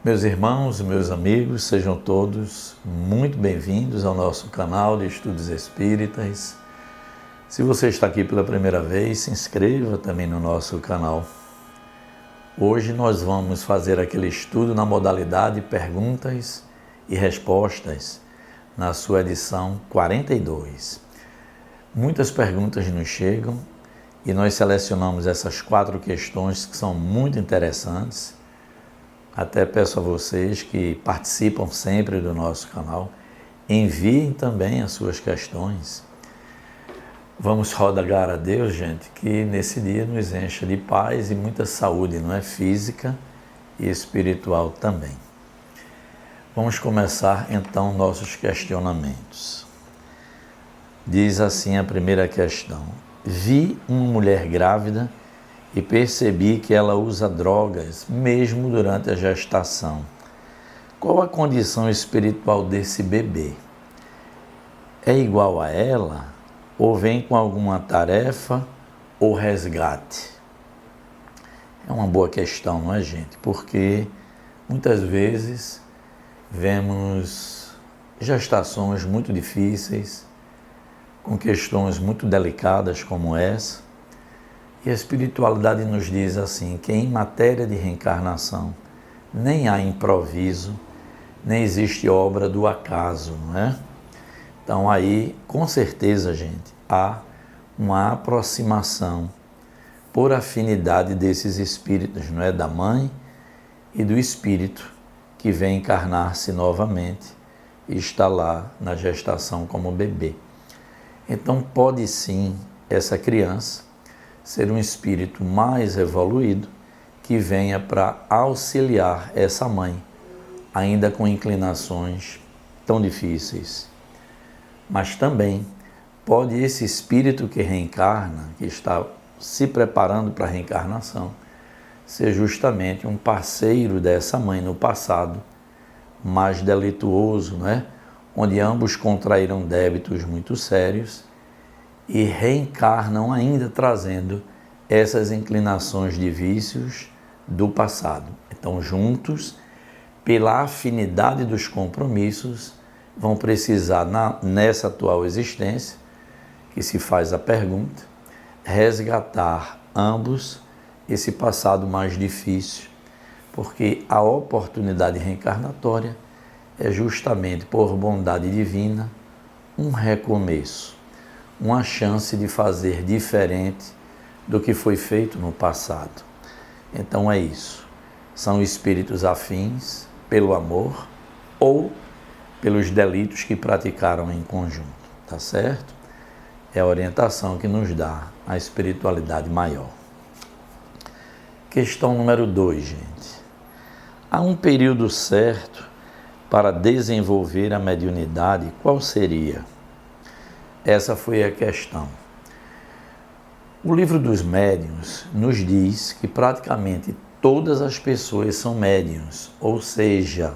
Meus irmãos, meus amigos, sejam todos muito bem-vindos ao nosso canal de Estudos Espíritas. Se você está aqui pela primeira vez, se inscreva também no nosso canal. Hoje nós vamos fazer aquele estudo na modalidade Perguntas e Respostas, na sua edição 42. Muitas perguntas nos chegam e nós selecionamos essas 4 questões que são muito interessantes. Até peço a vocês que participam sempre do nosso canal, enviem também as suas questões. Vamos rogar a Deus, gente, que nesse dia nos encha de paz e muita saúde, não é? Física e espiritual também. Vamos começar então nossos questionamentos. Diz assim a primeira questão: vi uma mulher grávida e percebi que ela usa drogas mesmo durante a gestação. Qual a condição espiritual desse bebê? É igual a ela ou vem com alguma tarefa ou resgate? É uma boa questão, não é, gente? Porque muitas vezes vemos gestações muito difíceis, com questões muito delicadas como essa. E a espiritualidade nos diz assim, que em matéria de reencarnação nem há improviso, nem existe obra do acaso, não é? Então aí, com certeza, gente, há uma aproximação por afinidade desses espíritos, não é? Da mãe e do espírito que vem encarnar-se novamente e está lá na gestação como bebê. Então pode sim essa criança ser um espírito mais evoluído que venha para auxiliar essa mãe, ainda com inclinações tão difíceis. Mas também pode esse espírito que reencarna, que está se preparando para a reencarnação, ser justamente um parceiro dessa mãe no passado, mais delituoso, né? Onde ambos contraíram débitos muito sérios e reencarnam ainda trazendo essas inclinações de vícios do passado. Então, juntos, pela afinidade dos compromissos, vão precisar, nessa atual existência, que se faz a pergunta, resgatar ambos esse passado mais difícil, porque a oportunidade reencarnatória é justamente, por bondade divina, um recomeço, uma chance de fazer diferente do que foi feito no passado. Então é isso. São espíritos afins pelo amor ou pelos delitos que praticaram em conjunto, tá certo? É a orientação que nos dá a espiritualidade maior. Questão número 2, gente. Há um período certo para desenvolver a mediunidade? Qual seria? Essa foi a questão. O livro dos médiuns nos diz que praticamente todas as pessoas são médiuns, ou seja,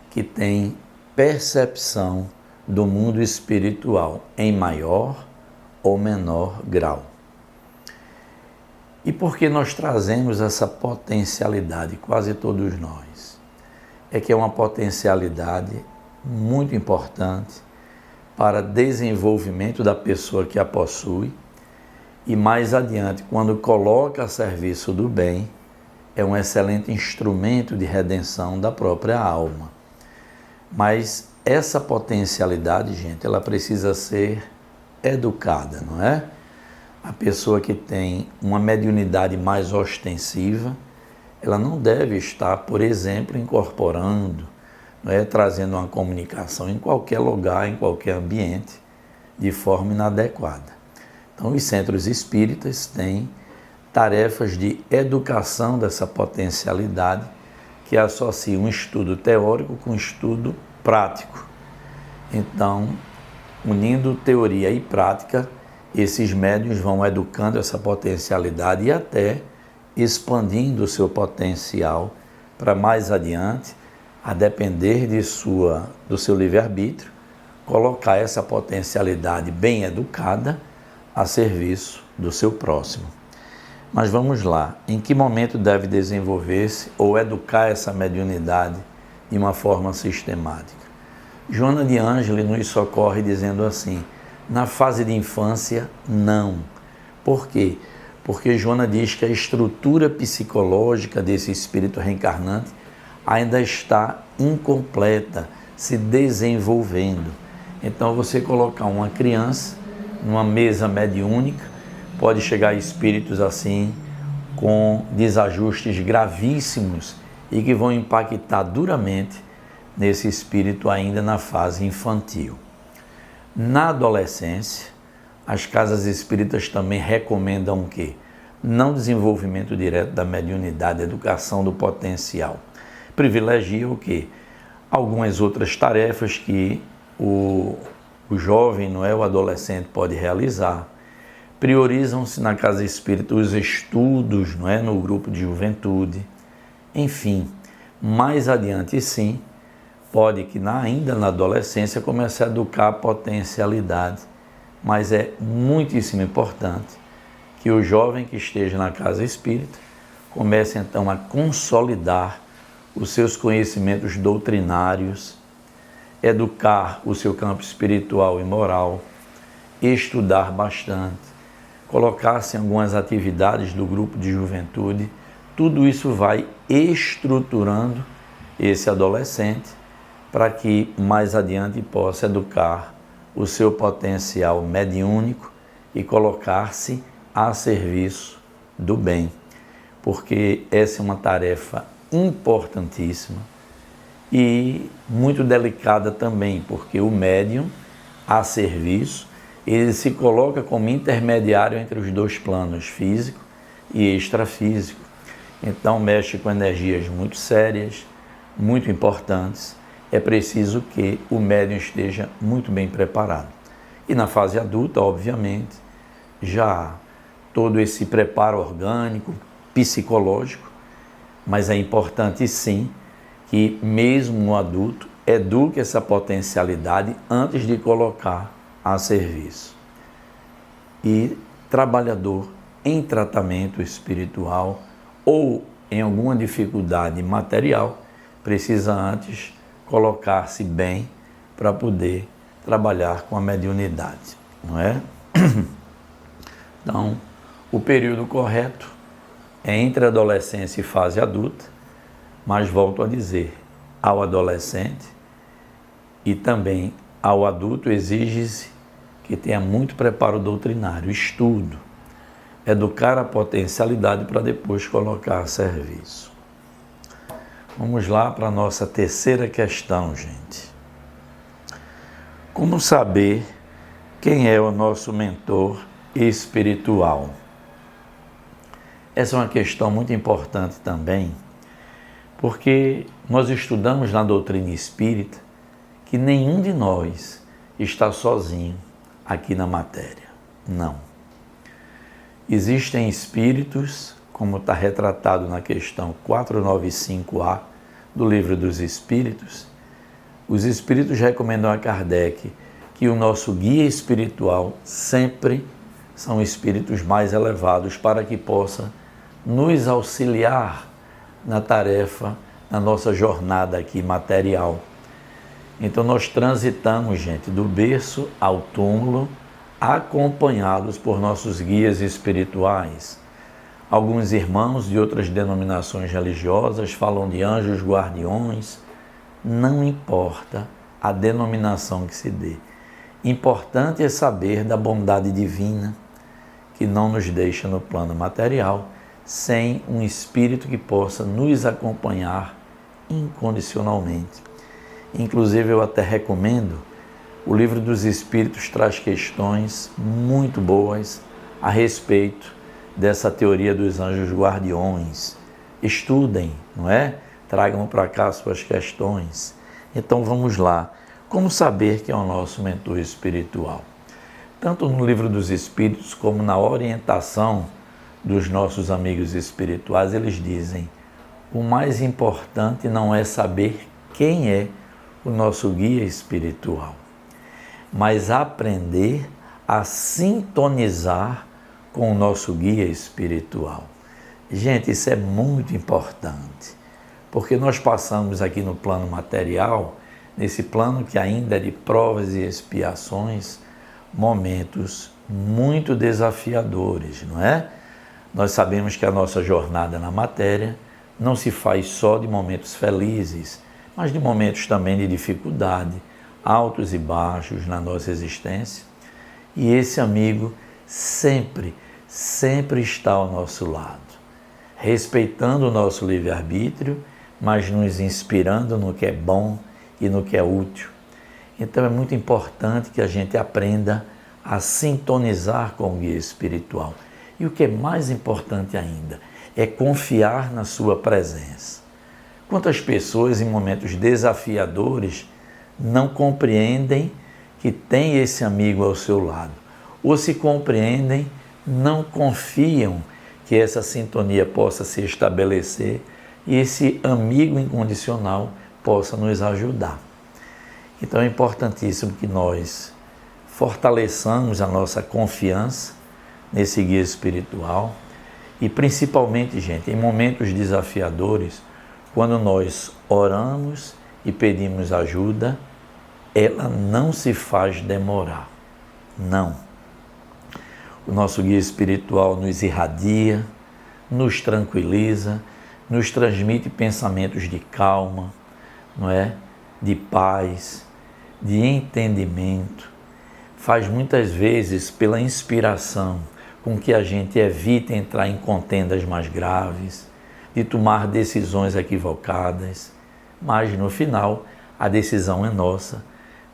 que têm percepção do mundo espiritual em maior ou menor grau. E por que nós trazemos essa potencialidade, quase todos nós? É que é uma potencialidade muito importante para desenvolvimento da pessoa que a possui e mais adiante, quando coloca a serviço do bem, é um excelente instrumento de redenção da própria alma. Mas essa potencialidade, gente, ela precisa ser educada, não é? A pessoa que tem uma mediunidade mais ostensiva, ela não deve estar, por exemplo, incorporando, trazendo uma comunicação em qualquer lugar, em qualquer ambiente, de forma inadequada. Então, os centros espíritas têm tarefas de educação dessa potencialidade que associam um estudo teórico com um estudo prático. Então, unindo teoria e prática, esses médiuns vão educando essa potencialidade e até expandindo o seu potencial para mais adiante, a depender do seu livre-arbítrio, colocar essa potencialidade bem educada a serviço do seu próximo. Mas vamos lá, em que momento deve desenvolver-se ou educar essa mediunidade de uma forma sistemática? Joana de Ângeles nos socorre dizendo assim, na fase de infância, não. Por quê? Porque Joana diz que a estrutura psicológica desse espírito reencarnante ainda está incompleta, se desenvolvendo. Então, você colocar uma criança numa mesa mediúnica, pode chegar espíritos assim, com desajustes gravíssimos e que vão impactar duramente nesse espírito ainda na fase infantil. Na adolescência, as casas espíritas também recomendam o quê? Não desenvolvimento direto da mediunidade, educação do potencial. Privilegia o quê? Algumas outras tarefas que o jovem, não é, o adolescente pode realizar. Priorizam-se na casa espírita os estudos, não é, no grupo de juventude. Enfim, mais adiante sim, pode que ainda na adolescência comece a educar a potencialidade, mas é muitíssimo importante que o jovem que esteja na casa espírita comece então a consolidar os seus conhecimentos doutrinários, educar o seu campo espiritual e moral, estudar bastante, colocar-se em algumas atividades do grupo de juventude. Tudo isso vai estruturando esse adolescente para que mais adiante possa educar o seu potencial mediúnico e colocar-se a serviço do bem, porque essa é uma tarefa importantíssima e muito delicada também, porque o médium a serviço, ele se coloca como intermediário entre os dois planos, físico e extrafísico. Então mexe com energias muito sérias, muito importantes. É preciso que o médium esteja muito bem preparado. E na fase adulta, obviamente, já todo esse preparo orgânico, psicológico, mas é importante sim que mesmo no adulto eduque essa potencialidade antes de colocar a serviço. E trabalhador em tratamento espiritual ou em alguma dificuldade material precisa antes colocar-se bem para poder trabalhar com a mediunidade, não é? Então, o período correto é entre a adolescência e fase adulta, mas volto a dizer, ao adolescente e também ao adulto exige-se que tenha muito preparo doutrinário, estudo, educar a potencialidade para depois colocar a serviço. Vamos lá para a nossa terceira questão, gente. Como saber quem é o nosso mentor espiritual? Essa é uma questão muito importante também, porque nós estudamos na doutrina espírita que nenhum de nós está sozinho aqui na matéria. Não. Existem espíritos, como está retratado na questão 495A do Livro dos Espíritos. Os espíritos recomendam a Kardec que o nosso guia espiritual sempre são espíritos mais elevados para que possa nos auxiliar na tarefa, na nossa jornada aqui material. Então nós transitamos, gente, do berço ao túmulo, acompanhados por nossos guias espirituais. Alguns irmãos de outras denominações religiosas falam de anjos guardiões. Não importa a denominação que se dê. Importante é saber da bondade divina que não nos deixa no plano material sem um espírito que possa nos acompanhar incondicionalmente. Inclusive, eu até recomendo, o Livro dos Espíritos traz questões muito boas a respeito dessa teoria dos anjos guardiões. Estudem, não é? Tragam para cá suas questões. Então vamos lá. Como saber quem é o nosso mentor espiritual? Tanto no Livro dos Espíritos como na orientação dos nossos amigos espirituais, eles dizem: o mais importante não é saber quem é o nosso guia espiritual, mas aprender a sintonizar com o nosso guia espiritual. Gente, isso é muito importante, porque nós passamos aqui no plano material, nesse plano que ainda é de provas e expiações, momentos muito desafiadores, não é? Nós sabemos que a nossa jornada na matéria não se faz só de momentos felizes, mas de momentos também de dificuldade, altos e baixos na nossa existência. E esse amigo sempre está ao nosso lado, respeitando o nosso livre-arbítrio, mas nos inspirando no que é bom e no que é útil. Então é muito importante que a gente aprenda a sintonizar com o guia espiritual. E o que é mais importante ainda é confiar na sua presença. Quantas pessoas em momentos desafiadores não compreendem que tem esse amigo ao seu lado, ou se compreendem, não confiam que essa sintonia possa se estabelecer e esse amigo incondicional possa nos ajudar. Então é importantíssimo que nós fortaleçamos a nossa confiança nesse guia espiritual e principalmente, gente, em momentos desafiadores, quando nós oramos e pedimos ajuda, ela não se faz demorar. Não. O nosso guia espiritual nos irradia, nos tranquiliza, nos transmite pensamentos de calma, não é? De paz, de entendimento. Faz muitas vezes pela inspiração com que a gente evite entrar em contendas mais graves, de tomar decisões equivocadas, mas no final a decisão é nossa.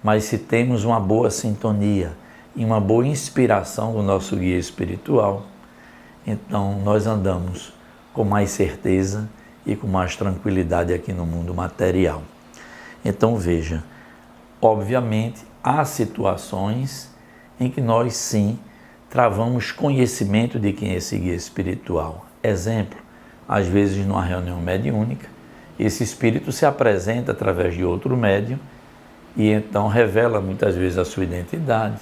Mas se temos uma boa sintonia e uma boa inspiração do nosso guia espiritual, então nós andamos com mais certeza e com mais tranquilidade aqui no mundo material. Então veja, obviamente há situações em que nós sim travamos conhecimento de quem é esse guia espiritual. Exemplo, às vezes numa reunião mediúnica, esse espírito se apresenta através de outro médium e então revela muitas vezes a sua identidade,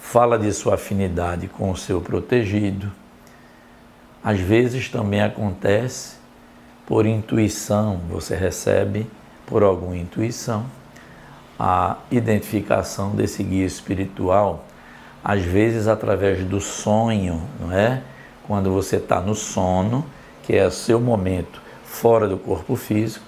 fala de sua afinidade com o seu protegido. Às vezes também acontece por intuição, você recebe por alguma intuição a identificação desse guia espiritual, às vezes através do sonho, não é? Quando você está no sono, que é o seu momento fora do corpo físico,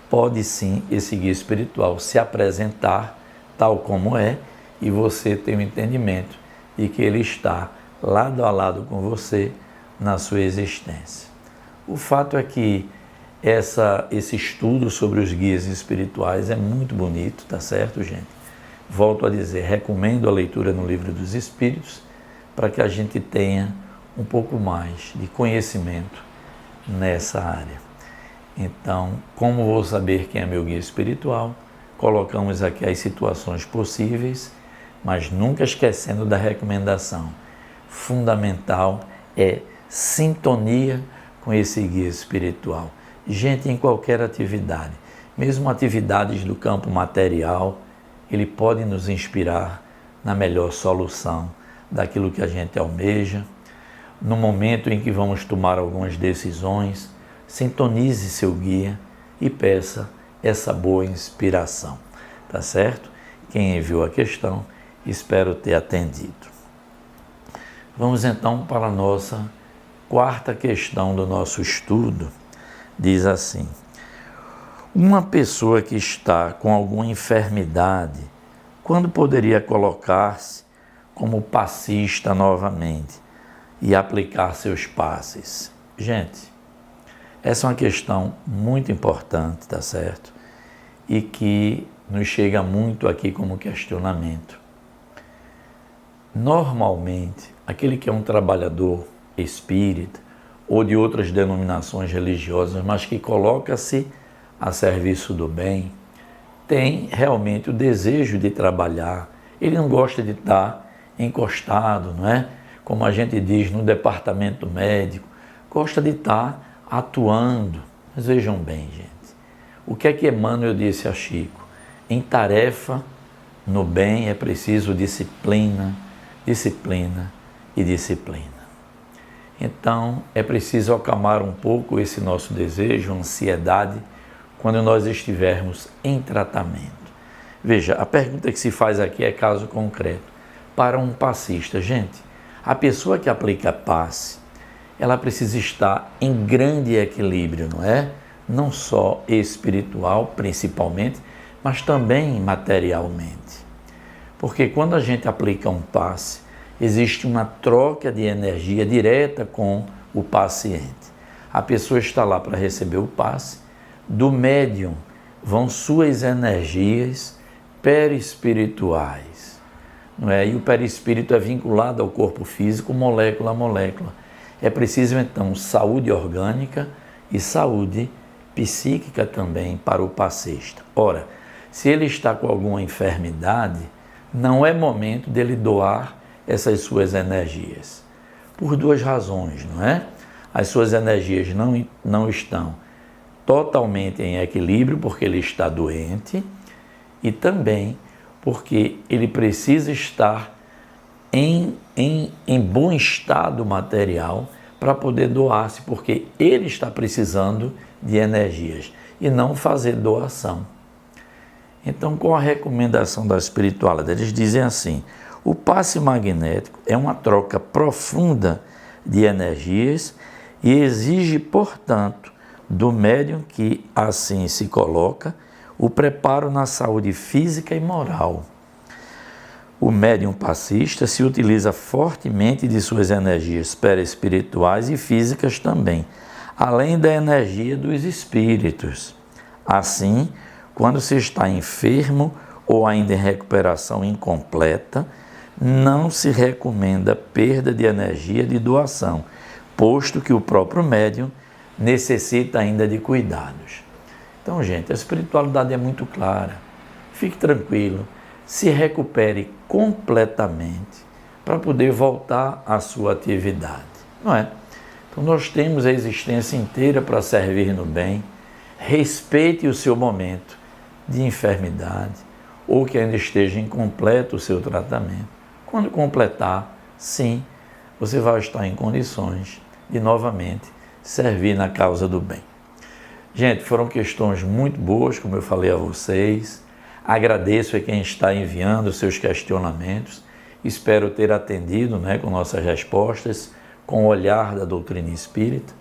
pode sim esse guia espiritual se apresentar tal como é e você tem o entendimento de que ele está lado a lado com você na sua existência. O fato é que esse estudo sobre os guias espirituais é muito bonito, tá certo, gente? Volto a dizer, recomendo a leitura no Livro dos Espíritos para que a gente tenha um pouco mais de conhecimento nessa área. Então, como vou saber quem é meu guia espiritual? Colocamos aqui as situações possíveis, mas nunca esquecendo da recomendação. Fundamental é sintonia com esse guia espiritual. Gente, em qualquer atividade, mesmo atividades do campo material, ele pode nos inspirar na melhor solução daquilo que a gente almeja. No momento em que vamos tomar algumas decisões, sintonize seu guia e peça essa boa inspiração, tá certo? Quem enviou a questão, espero ter atendido. Vamos então para a nossa quarta questão do nosso estudo. Diz assim: uma pessoa que está com alguma enfermidade, quando poderia colocar-se como passista novamente e aplicar seus passes? Gente, essa é uma questão muito importante, tá certo? E que nos chega muito aqui como questionamento. Normalmente, aquele que é um trabalhador espírita ou de outras denominações religiosas, mas que coloca-se a serviço do bem, tem realmente o desejo de trabalhar. Ele não gosta de estar encostado, não é? Como a gente diz no departamento médico, gosta de estar atuando. Mas vejam bem, gente, o que é que Emmanuel disse a Chico? Em tarefa, no bem, é preciso disciplina, disciplina e disciplina. Então, é preciso acalmar um pouco esse nosso desejo, ansiedade, quando nós estivermos em tratamento. Veja, a pergunta que se faz aqui é caso concreto. Para um passista, gente, a pessoa que aplica passe, ela precisa estar em grande equilíbrio, não é? Não só espiritual, principalmente, mas também materialmente. Porque quando a gente aplica um passe, existe uma troca de energia direta com o paciente. A pessoa está lá para receber o passe, do médium vão suas energias perispirituais, não é? E o perispírito é vinculado ao corpo físico, molécula a molécula. É preciso, então, saúde orgânica e saúde psíquica também para o passista. Ora, se ele está com alguma enfermidade, não é momento dele doar essas suas energias. Por duas razões, não é? As suas energias não estão totalmente em equilíbrio porque ele está doente e também porque ele precisa estar em bom estado material para poder doar-se, porque ele está precisando de energias e não fazer doação. Então, com a recomendação da espiritualidade, eles dizem assim: o passe magnético é uma troca profunda de energias e exige, portanto, do médium que assim se coloca, o preparo na saúde física e moral. O médium passista se utiliza fortemente de suas energias perispirituais e físicas também, além da energia dos espíritos. Assim, quando se está enfermo ou ainda em recuperação incompleta, não se recomenda perda de energia de doação, posto que o próprio médium necessita ainda de cuidados. Então, gente, a espiritualidade é muito clara. Fique tranquilo, se recupere completamente para poder voltar à sua atividade, não é? Então, nós temos a existência inteira para servir no bem. Respeite o seu momento de enfermidade ou que ainda esteja incompleto o seu tratamento. Quando completar, sim, você vai estar em condições de novamente servir na causa do bem. Gente, foram questões muito boas, como eu falei a vocês. Agradeço a quem está enviando seus questionamentos. Espero ter atendido, com nossas respostas, com o olhar da doutrina espírita.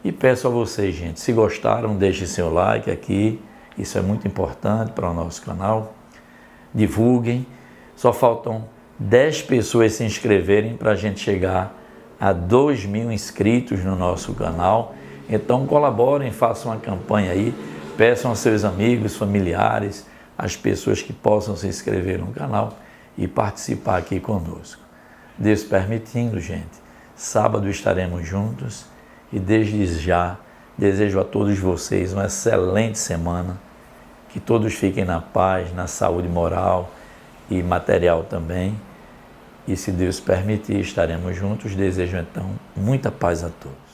E peço a vocês, gente, se gostaram, deixem seu like aqui. Isso é muito importante para o nosso canal. Divulguem. Só faltam 10 pessoas se inscreverem para a gente chegar a 2.000 inscritos no nosso canal. Então colaborem, façam uma campanha aí, peçam a seus amigos, familiares, as pessoas que possam se inscrever no canal e participar aqui conosco. Deus permitindo, gente, sábado estaremos juntos e desde já desejo a todos vocês uma excelente semana, que todos fiquem na paz, na saúde moral e material também. E se Deus permitir, estaremos juntos. Desejo então muita paz a todos.